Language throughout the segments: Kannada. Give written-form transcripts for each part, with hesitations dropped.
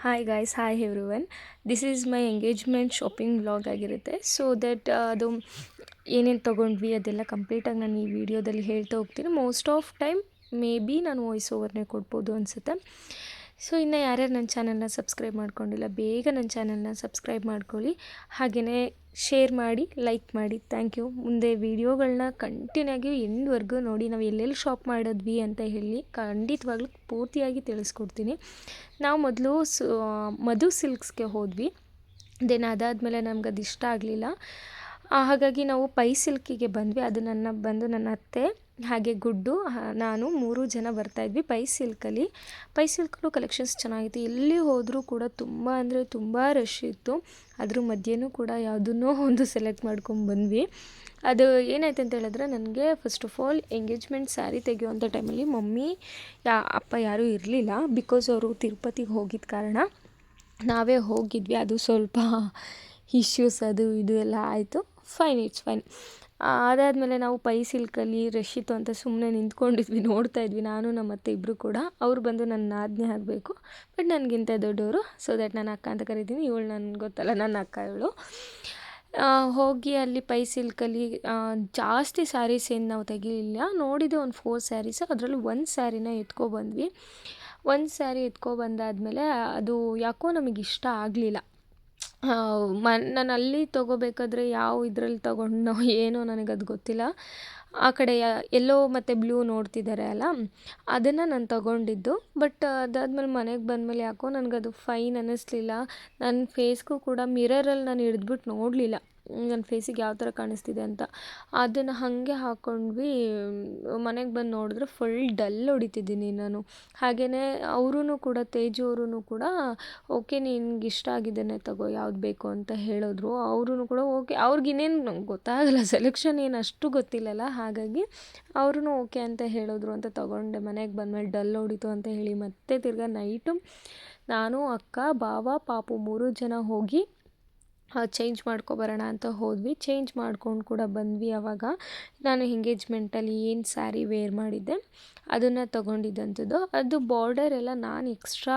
Hi guys, hi everyone. This is my engagement shopping vlog ಆಗಿರುತ್ತೆ. ಸೊ ದಟ್ ಅದು ಏನೇನು ತೊಗೊಂಡ್ವಿ ಅದೆಲ್ಲ ಕಂಪ್ಲೀಟಾಗಿ ನಾನು ಈ ವಿಡಿಯೋದಲ್ಲಿ ಹೇಳ್ತಾ ಹೋಗ್ತೀನಿ. Most of time may be ನಾನು ವಾಯ್ಸ್ ಓವರ್ನೇ ಕೊಡ್ಬೋದು ಅನಿಸುತ್ತೆ. ಸೊ ಇನ್ನು ಯಾರ್ಯಾರು ನನ್ನ ಚಾನಲ್ನ ಸಬ್ಸ್ಕ್ರೈಬ್ ಮಾಡ್ಕೊಂಡಿಲ್ಲ, ಬೇಗ ನನ್ನ ಚಾನಲ್ನ ಸಬ್ಸ್ಕ್ರೈಬ್ ಮಾಡ್ಕೊಳ್ಳಿ. ಹಾಗೆಯೇ ಶೇರ್ ಮಾಡಿ, ಲೈಕ್ ಮಾಡಿ. Thank you. ಮುಂದೆ ವೀಡಿಯೋಗಳನ್ನ ಕಂಟಿನ್ಯೂ ಆಗಿ ಎಂಡ್ವರೆಗೂ ನೋಡಿ, ನಾವು ಎಲ್ಲೆಲ್ಲಿ ಶಾಪ್ ಮಾಡಿದ್ವಿ ಅಂತ ಹೇಳಿ ಖಂಡಿತವಾಗ್ಲೂ ಪೂರ್ತಿಯಾಗಿ ತಿಳಿಸ್ಕೊಡ್ತೀನಿ. ನಾವು ಮೊದಲು ಮಧು ಸಿಲ್ಕ್ಸ್ಗೆ ಹೋದ್ವಿ. ದೆನ್ ಅದಾದಮೇಲೆ ನಮ್ಗೆ ಅದು ಇಷ್ಟ ಆಗಲಿಲ್ಲ. ಹಾಗಾಗಿ ನಾವು ಪೈ ಸಿಲ್ಕಿಗೆ ಬಂದ್ವಿ. ಅದು ನನ್ನ ಅತ್ತೆ ಹಾಗೆ ಗುಡ್ಡು, ನಾನು 3 ಜನ ಬರ್ತಾಯಿದ್ವಿ ಪೈ ಸಿಲ್ಕಲ್ಲಿ. ಪೈ ಸಿಲ್ಕಲ್ಲೂ ಕಲೆಕ್ಷನ್ಸ್ ಚೆನ್ನಾಗಿತ್ತು. ಎಲ್ಲಿ ಹೋದರೂ ಕೂಡ ತುಂಬ ಅಂದರೆ ತುಂಬ ರಶ್ ಇತ್ತು. ಅದ್ರ ಮಧ್ಯೆನೂ ಕೂಡ ಯಾವುದನ್ನೋ ಒಂದು ಸೆಲೆಕ್ಟ್ ಮಾಡ್ಕೊಂಡು ಬಂದ್ವಿ. ಅದು ಏನಾಯ್ತು ಅಂತ ಹೇಳಿದ್ರೆ, ನನಗೆ first of all engagement sari ತೆಗೆಯುವಂಥ ಟೈಮಲ್ಲಿ ಮಮ್ಮಿ ಅಪ್ಪ ಯಾರೂ ಇರಲಿಲ್ಲ. ಬಿಕಾಸ್ ಅವರು ತಿರುಪತಿಗೆ ಹೋಗಿದ್ದ ಕಾರಣ ನಾವೇ ಹೋಗಿದ್ವಿ. ಅದು ಸ್ವಲ್ಪ ಇಶ್ಯೂಸ್ ಅದು ಇದು ಎಲ್ಲ ಆಯಿತು. Fine, it's fine. ಅದಾದಮೇಲೆ ನಾವು ಪೈ ಸಿಲ್ಕಲ್ಲಿ ರಶ್ ಇತ್ತು ಅಂತ ಸುಮ್ಮನೆ ನಿಂತ್ಕೊಂಡಿದ್ವಿ, ನೋಡ್ತಾ ಇದ್ವಿ ನಾನು ನಮ್ಮ ಅತ್ತೆ ಇಬ್ಬರು ಕೂಡ. ಅವ್ರು ಬಂದು ನನ್ನ ಆಜ್ಞೆ ಆಗಬೇಕು, ಬಟ್ ನನಗಿಂತ ದೊಡ್ಡವರು, ಸೊ ದ್ಯಾಟ್ ನಾನು ಅಕ್ಕ ಅಂತ ಕರಿತೀನಿ. ಇವಳು ನನಗೆ ಗೊತ್ತಲ್ಲ, ನನ್ನ ಅಕ್ಕ ಇವಳು. ಹೋಗಿ ಅಲ್ಲಿ ಪೈ ಸಿಲ್ಕಲ್ಲಿ ಜಾಸ್ತಿ ಸ್ಯಾರೀಸ್ ಏನು ನಾವು ತೆಗಿಲಿಲ್ಲ. ನೋಡಿದೆ ಒಂದು 4 ಸ್ಯಾರೀಸ್, ಅದರಲ್ಲಿ ಒಂದು ಸ್ಯಾರಿನ ಎತ್ಕೊಬಂದ್ವಿ. ಒಂದು ಸ್ಯಾರಿ ಎತ್ಕೊಬಂದಾದಮೇಲೆ ಅದು ಯಾಕೋ ನಮಗೆ ಇಷ್ಟ ಆಗಲಿಲ್ಲ. ನಾನು ಅಲ್ಲಿ ತೊಗೋಬೇಕಾದ್ರೆ ಯಾವ ಇದರಲ್ಲಿ ತೊಗೊಂಡೋ ಏನೋ ನನಗದು ಗೊತ್ತಿಲ್ಲ. ಆ ಕಡೆ ಯೆಲ್ಲೋ ಮತ್ತು ಬ್ಲೂ ನೋಡ್ತಿದ್ದಾರೆ ಅಲ್ಲ, ಅದನ್ನು ನಾನು ತೊಗೊಂಡಿದ್ದು. ಬಟ್ ಅದಾದಮೇಲೆ ಮನೆಗೆ ಬಂದಮೇಲೆ ಯಾಕೋ ನನಗದು ಫೈನ್ ಅನ್ನಿಸ್ಲಿಲ್ಲ. ನನ್ನ ಫೇಸ್ಗೂ ಕೂಡ ಮಿರರಲ್ಲಿ ನಾನು ಹಿಡಿದ್ಬಿಟ್ಟು ನೋಡಲಿಲ್ಲ ನನ್ನ ಫೇಸಿಗೆ ಯಾವ ಥರ ಕಾಣಿಸ್ತಿದೆ ಅಂತ. ಅದನ್ನು ಹಾಗೆ ಹಾಕ್ಕೊಂಡ್ವಿ. ಮನೆಗೆ ಬಂದು ನೋಡಿದ್ರೆ ಫುಲ್ ಡಲ್ ಹೊಡಿತಿದ್ದೀನಿ ನಾನು. ಹಾಗೆಯೇ ಅವರೂ ಕೂಡ, ತೇಜು ಅವರೂ ಕೂಡ, ಓಕೆ ನಿನ್ಗೆ ಇಷ್ಟ ಆಗಿದ್ದೇನೆ ತಗೋ, ಯಾವ್ದು ಬೇಕು ಅಂತ ಹೇಳಿದ್ರು. ಅವರೂ ಕೂಡ ಓಕೆ. ಅವ್ರಿಗಿನ್ನೇನು ನಂಗೆ ಗೊತ್ತಾಗಲ್ಲ, ಸೆಲೆಕ್ಷನ್ ಏನು ಅಷ್ಟು ಗೊತ್ತಿಲ್ಲಲ್ಲ. ಹಾಗಾಗಿ ಅವ್ರೂ ಓಕೆ ಅಂತ ಹೇಳಿದ್ರು ಅಂತ ತೊಗೊಂಡೆ. ಮನೆಗೆ ಬಂದಮೇಲೆ ಡಲ್ ಹೊಡಿತು ಅಂತ ಹೇಳಿ ಮತ್ತೆ ತಿರ್ಗಾ ನೈಟು ನಾನು, ಅಕ್ಕ, ಬಾವ, ಪಾಪು 3 ಜನ ಹೋಗಿ ಚೇಂಜ್ ಮಾಡ್ಕೊಬರೋಣ ಅಂತ ಹೋದ್ವಿ. ಚೇಂಜ್ ಮಾಡ್ಕೊಂಡು ಕೂಡ ಬಂದ್ವಿ. ಆವಾಗ ನಾನು ಎಂಗೇಜ್ಮೆಂಟಲ್ಲಿ ಏನು ಸ್ಯಾರಿ ವೇರ್ ಮಾಡಿದ್ದೆ ಅದನ್ನು ತೊಗೊಂಡಿದ್ದಂಥದ್ದು. ಅದು ಬಾರ್ಡರ್ ಎಲ್ಲ ನಾನು ಎಕ್ಸ್ಟ್ರಾ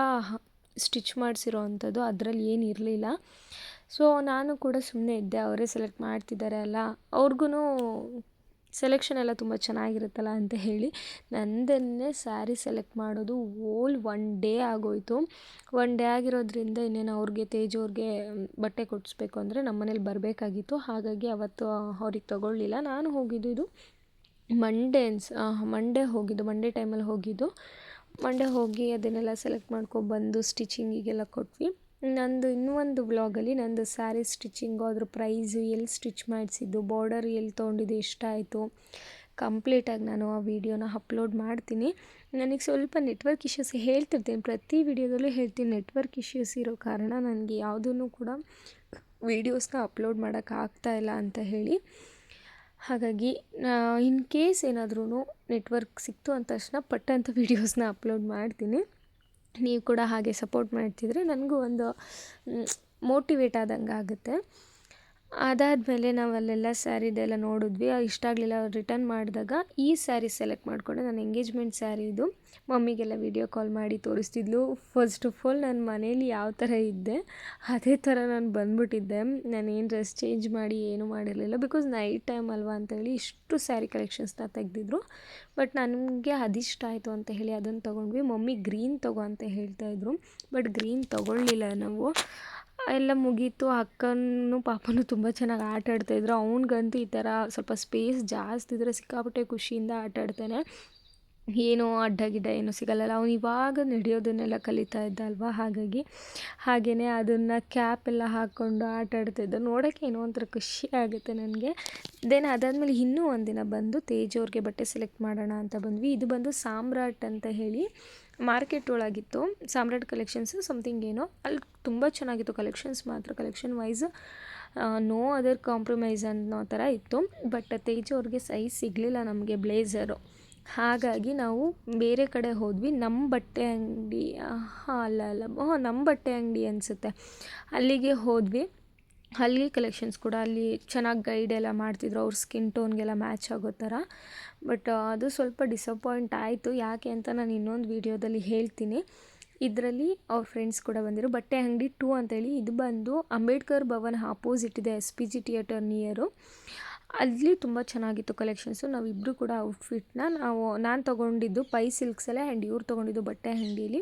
ಸ್ಟಿಚ್ ಮಾಡಿಸಿರೋ ಅಂಥದ್ದು, ಅದರಲ್ಲಿ ಏನು ಇರಲಿಲ್ಲ. ಸೊ ನಾನು ಕೂಡ ಸುಮ್ಮನೆ ಇದ್ದೆ, ಅವರೇ ಸೆಲೆಕ್ಟ್ ಮಾಡ್ತಿದ್ದಾರೆ ಅಲ್ಲ, ಅವ್ರಿಗೂ ಸೆಲೆಕ್ಷನ್ ಎಲ್ಲ ತುಂಬ ಚೆನ್ನಾಗಿರುತ್ತಲ್ಲ ಅಂತ ಹೇಳಿ ನಂದನ್ನೇ ಸ್ಯಾರಿ ಸೆಲೆಕ್ಟ್ ಮಾಡೋದು ಓಲ್ 1 ಡೇ ಆಗೋಯಿತು. 1 ಡೇ ಆಗಿರೋದ್ರಿಂದ ಇನ್ನೇನು ಅವ್ರಿಗೆ, ತೇಜು ಅವ್ರಿಗೆ ಬಟ್ಟೆ ಕೊಡಿಸ್ಬೇಕು ಅಂದರೆ ನಮ್ಮ ಮನೇಲಿ ಬರಬೇಕಾಗಿತ್ತು. ಹಾಗಾಗಿ ಅವತ್ತು ಅವ್ರಿಗೆ ತೊಗೊಳ್ಳಿಲ್ಲ. ನಾನು ಹೋಗಿದ್ದು ಇದು ಮಂಡೇ ಹೋಗಿದ್ದು, ಮಂಡೇ ಟೈಮಲ್ಲಿ ಹೋಗಿದ್ದು. ಮಂಡೇ ಹೋಗಿ ಅದನ್ನೆಲ್ಲ ಸೆಲೆಕ್ಟ್ ಮಾಡ್ಕೊಬಂದು ಸ್ಟಿಚಿಂಗಿಗೆಲ್ಲ ಕೊಟ್ವಿ. ನಂದು ಇನ್ನೂ ಒಂದು ವ್ಲಾಗಲ್ಲಿ ನಂದು ಸ್ಯಾರಿ ಸ್ಟಿಚಿಂಗು, ಅದ್ರ ಪ್ರೈಸು, ಎಲ್ಲಿ ಸ್ಟಿಚ್ ಮಾಡಿಸಿದ್ದು, ಬಾರ್ಡರ್ ಎಲ್ಲಿ ತೊಗೊಂಡಿದ್ದು, ಎಷ್ಟಾಯಿತು, ಕಂಪ್ಲೀಟಾಗಿ ನಾನು ಆ ವಿಡಿಯೋನ ಅಪ್ಲೋಡ್ ಮಾಡ್ತೀನಿ. ನನಗೆ ಸ್ವಲ್ಪ ನೆಟ್ವರ್ಕ್ ಇಶ್ಯೂಸ್ ಹೇಳ್ತಿರ್ತೀನಿ, ಪ್ರತಿ ವಿಡಿಯೋದಲ್ಲೂ ಹೇಳ್ತೀನಿ. ನೆಟ್ವರ್ಕ್ ಇಶ್ಯೂಸ್ ಇರೋ ಕಾರಣ ನನಗೆ ಯಾವುದೂ ಕೂಡ ವೀಡಿಯೋಸ್ನ ಅಪ್ಲೋಡ್ ಮಾಡೋಕ್ಕಾಗ್ತಾಯಿಲ್ಲ ಅಂತ ಹೇಳಿ. ಹಾಗಾಗಿ ಇನ್ ಕೇಸ್ ಏನಾದ್ರೂ ನೆಟ್ವರ್ಕ್ ಸಿಕ್ತು ಅಂದ ತಕ್ಷಣ ಪಟ್ಟಂತ ವೀಡಿಯೋಸ್ನ ಅಪ್ಲೋಡ್ ಮಾಡ್ತೀನಿ. ನೀವು ಕೂಡ ಹಾಗೆ ಸಪೋರ್ಟ್ ಮಾಡ್ತಿದ್ರೆ ನನಗೂ ಒಂದು ಮೋಟಿವೇಟ್ ಆದಂಗೆ ಆಗುತ್ತೆ. ಅದಾದಮೇಲೆ ನಾವು ಅಲ್ಲೆಲ್ಲ ಸ್ಯಾರಿದೆಲ್ಲ ನೋಡಿದ್ವಿ. ಇಷ್ಟ ಆಗಲಿಲ್ಲ. ರಿಟರ್ನ್ ಮಾಡಿದಾಗ ಈ ಸ್ಯಾರಿ ಸೆಲೆಕ್ಟ್ ಮಾಡಿಕೊಂಡೆ. ನಾನು ಎಂಗೇಜ್ಮೆಂಟ್ ಸ್ಯಾರಿ ಇದು. ಮಮ್ಮಿಗೆಲ್ಲ ವೀಡಿಯೋ ಕಾಲ್ ಮಾಡಿ ತೋರಿಸ್ತಿದ್ಲು. ಫಸ್ಟ್ ಆಫ್ ಆಲ್ ನಾನು ಮನೇಲಿ ಯಾವ ಥರ ಇದ್ದೆ ಅದೇ ಥರ ನಾನು ಬಂದ್ಬಿಟ್ಟಿದ್ದೆ. ನಾನೇನು ಡ್ರೆಸ್ ಚೇಂಜ್ ಮಾಡಿ ಏನೂ ಮಾಡಿರಲಿಲ್ಲ. ಬಿಕಾಸ್ ನೈಟ್ ಟೈಮ್ ಅಲ್ವಾ ಅಂತೇಳಿ ಇಷ್ಟು ಸ್ಯಾರಿ ಕಲೆಕ್ಷನ್ಸ್ನ ತೆಗೆದಿದ್ರು. ಬಟ್ ನನಗೆ ಅದಿಷ್ಟ ಆಯಿತು ಅಂತ ಹೇಳಿ ಅದನ್ನು ತೊಗೊಂಡ್ವಿ. ಮಮ್ಮಿ ಗ್ರೀನ್ ತೊಗೋ ಅಂತ ಹೇಳ್ತಾಯಿದ್ರು, ಬಟ್ ಗ್ರೀನ್ ತೊಗೊಳ್ಳಿಲ್ಲ ನಾವು. ಎಲ್ಲ ಮುಗೀತು. ಅಕ್ಕನೂ ಪಾಪನೂ ತುಂಬ ಚೆನ್ನಾಗಿ ಆಟ ಆಡ್ತಾಯಿದ್ರು. ಅವ್ನಿಗಂತೂ ಈ ಥರ ಸ್ವಲ್ಪ ಸ್ಪೇಸ್ ಜಾಸ್ತಿ ಇದ್ದರೆ ಸಿಕ್ಕಾಪಟ್ಟೆ ಖುಷಿಯಿಂದ ಆಟ ಆಡ್ತಾನೆ. ಏನೋ ಅಡ್ಡ ಗಿಡ್ಡ ಏನೂ ಸಿಗಲ್ಲಲ್ಲ. ಅವ್ನು ಇವಾಗ ನಡೆಯೋದನ್ನೆಲ್ಲ ಕಲಿತಾ ಇದ್ದ ಅಲ್ವಾ, ಹಾಗೆಯೇ ಅದನ್ನು ಕ್ಯಾಪ್ ಎಲ್ಲ ಹಾಕ್ಕೊಂಡು ಆಟ ಆಡ್ತಾಯಿದ್ದ. ನೋಡೋಕ್ಕೆ ಏನೋ ಒಂಥರ ಖುಷಿ ಆಗುತ್ತೆ ನನಗೆ. ದೆನ್ ಅದಾದಮೇಲೆ ಇನ್ನೂ ಒಂದಿನ ಬಂದು ತೇಜ್ ಅವ್ರಿಗೆ ಬಟ್ಟೆ ಸೆಲೆಕ್ಟ್ ಮಾಡೋಣ ಅಂತ ಬಂದ್ವಿ. ಇದು ಬಂದು ಸಾಮ್ರಾಟ್ ಅಂತ ಹೇಳಿ ಮಾರ್ಕೆಟ್ ಒಳಗಿತ್ತು. ಸಾಮ್ರಾಟ್ ಕಲೆಕ್ಷನ್ಸು ಸಮಥಿಂಗ್ ಏನೋ, ಅಲ್ಲಿ ತುಂಬ ಚೆನ್ನಾಗಿತ್ತು ಕಲೆಕ್ಷನ್ಸ್ ಮಾತ್ರ. Collection wise no other compromise ಅನ್ನೋ ಥರ ಇತ್ತು. ಬಟ್ ತೇಜು ಅವ್ರಿಗೆ ಸೈಜ್ ಸಿಗಲಿಲ್ಲ ನಮಗೆ ಬ್ಲೇಝರು. ಹಾಗಾಗಿ ನಾವು ಬೇರೆ ಕಡೆ ಹೋದ್ವಿ. ನಮ್ಮ ಬಟ್ಟೆ ಅಂಗಡಿ, ನಮ್ಮ ಬಟ್ಟೆ ಅಂಗಡಿ ಅನಿಸುತ್ತೆ, ಅಲ್ಲಿಗೆ ಹೋದ್ವಿ. ಅಲ್ಲಿ ಕಲೆಕ್ಷನ್ಸ್ ಕೂಡ ಅಲ್ಲಿ ಚೆನ್ನಾಗಿ ಗೈಡ್ ಎಲ್ಲ ಮಾಡ್ತಿದ್ರು, ಅವ್ರ ಸ್ಕಿನ್ ಟೋನ್ಗೆಲ್ಲ ಮ್ಯಾಚ್ ಆಗೋ ಥರ. ಬಟ್ ಅದು ಸ್ವಲ್ಪ ಡಿಸಪಾಯಿಂಟ್ ಆಯಿತು. ಯಾಕೆ ಅಂತ ನಾನು ಇನ್ನೊಂದು ವೀಡಿಯೋದಲ್ಲಿ ಹೇಳ್ತೀನಿ. ಇದರಲ್ಲಿ ಅವ್ರ ಫ್ರೆಂಡ್ಸ್ ಕೂಡ ಬಂದಿರು. ಬಟ್ಟೆ ಅಂಗಡಿ 2 ಅಂತೇಳಿ, ಇದು ಬಂದು ಅಂಬೇಡ್ಕರ್ ಭವನ್ ಆಪೋಸಿಟ್ ಇದೆ, SPG ಥಿಯೇಟರ್ ನಿಯರು. ಅಲ್ಲಿ ತುಂಬ ಚೆನ್ನಾಗಿತ್ತು ಕಲೆಕ್ಷನ್ಸು. ನಾವಿಬ್ಬರು ಕೂಡ ಔಟ್ಫಿಟ್ನ ನಾನು ತೊಗೊಂಡಿದ್ದು ಪೈ ಸಿಲ್ಕ್ಸಲ್ಲೇ ಆ್ಯಂಡ್ ಇವ್ರು ತೊಗೊಂಡಿದ್ದು ಬಟ್ಟೆ ಅಂಗಡೀಲಿ.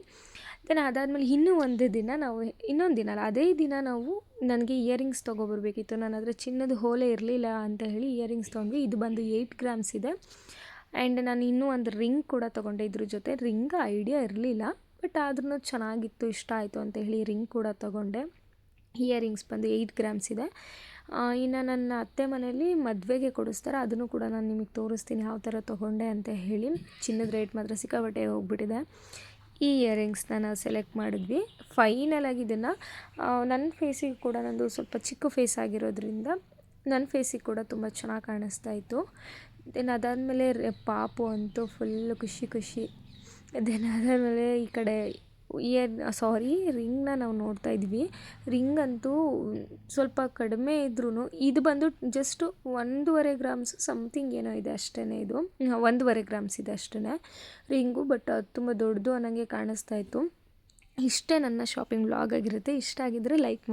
ದೆನ್ ಅದಾದಮೇಲೆ ಇನ್ನೊಂದು ದಿನ ಅಲ್ಲ, ಅದೇ ದಿನ ನಾವು ನನಗೆ ಇಯರಿಂಗ್ಸ್ ತೊಗೊಬರ್ಬೇಕಿತ್ತು. ನನ್ನ ಹತ್ರ ಚಿನ್ನದ ಓಲೆ ಇರಲಿಲ್ಲ ಅಂತ ಹೇಳಿ ಇಯರಿಂಗ್ಸ್ ತೊಗೊಂಡ್ವಿ. ಇದು ಬಂದು 8 ಗ್ರಾಮ್ಸ್ ಇದೆ. ಆ್ಯಂಡ್ ನಾನು ಇನ್ನೂ ಒಂದು ರಿಂಗ್ ಕೂಡ ತೊಗೊಂಡೆ ಇದ್ರ ಜೊತೆ. ರಿಂಗ್ ಐಡಿಯಾ ಇರಲಿಲ್ಲ, ಬಟ್ ಆದ್ರೂ ಚೆನ್ನಾಗಿತ್ತು, ಇಷ್ಟ ಆಯಿತು ಅಂತ ಹೇಳಿ ರಿಂಗ್ ಕೂಡ ತೊಗೊಂಡೆ. ಇಯರಿಂಗ್ಸ್ ಬಂದು 8 ಗ್ರಾಮ್ಸ್ ಇದೆ. ಇನ್ನು ನನ್ನ ಅತ್ತೆ ಮನೆಯಲ್ಲಿ ಮದುವೆಗೆ ಕೊಡಿಸ್ತಾರೆ, ಅದನ್ನು ಕೂಡ ನಾನು ನಿಮಗೆ ತೋರಿಸ್ತೀನಿ ಯಾವ ಥರ ತೊಗೊಂಡೆ ಅಂತ ಹೇಳಿ. ಚಿನ್ನದ ರೇಟ್ ಮಾತ್ರ ಸಿಕ್ಕಾಪಟ್ಟೆ ಹೋಗ್ಬಿಟ್ಟಿದೆ. ಈ ಇಯರಿಂಗ್ಸ್ನ ನಾವು ಸೆಲೆಕ್ಟ್ ಮಾಡಿದ್ವಿ. ಫೈನಲಾಗಿ ಇದನ್ನು ನನ್ನ ಫೇಸಿಗೆ ಕೂಡ, ನಂದು ಸ್ವಲ್ಪ ಚಿಕ್ಕ ಫೇಸ್ ಆಗಿರೋದ್ರಿಂದ ನನ್ನ ಫೇಸಿಗೆ ಕೂಡ ತುಂಬ ಚೆನ್ನಾಗಿ ಕಾಣಿಸ್ತಾ ಇತ್ತು. ದೆನ್ ಅದಾದಮೇಲೆ ಪಾಪು ಅಂತೂ ಫುಲ್ಲು ಖುಷಿ. ದೆನ್ ಅದಾದಮೇಲೆ ಈ ಕಡೆ ರಿಂಗ್ನ ನಾವು ನೋಡ್ತಾ ಇದ್ವಿ. ರಿಂಗ್ ಅಂತೂ ಸ್ವಲ್ಪ ಕಡಿಮೆ ಇದ್ರೂ ಇದು ಬಂದು ಜಸ್ಟ್ 1.5 ಗ್ರಾಮ್ಸ್ ಸಮಥಿಂಗ್ ಏನೋ ಇದೆ ಅಷ್ಟೇ. ಇದು 1.5 ಗ್ರಾಮ್ಸ್ ಇದೆ ಅಷ್ಟೇ ರಿಂಗು, ಬಟ್ ಅದು ತುಂಬ ದೊಡ್ಡದು ಅನ್ನಂಗೆ ಕಾಣಿಸ್ತಾ ಇತ್ತು. ಇಷ್ಟೇ ನನ್ನ ಶಾಪಿಂಗ್ ವ್ಲಾಗ್ ಆಗಿರುತ್ತೆ. ಇಷ್ಟ ಆಗಿದ್ದರೆ ಲೈಕ್ ಮಾಡಿ.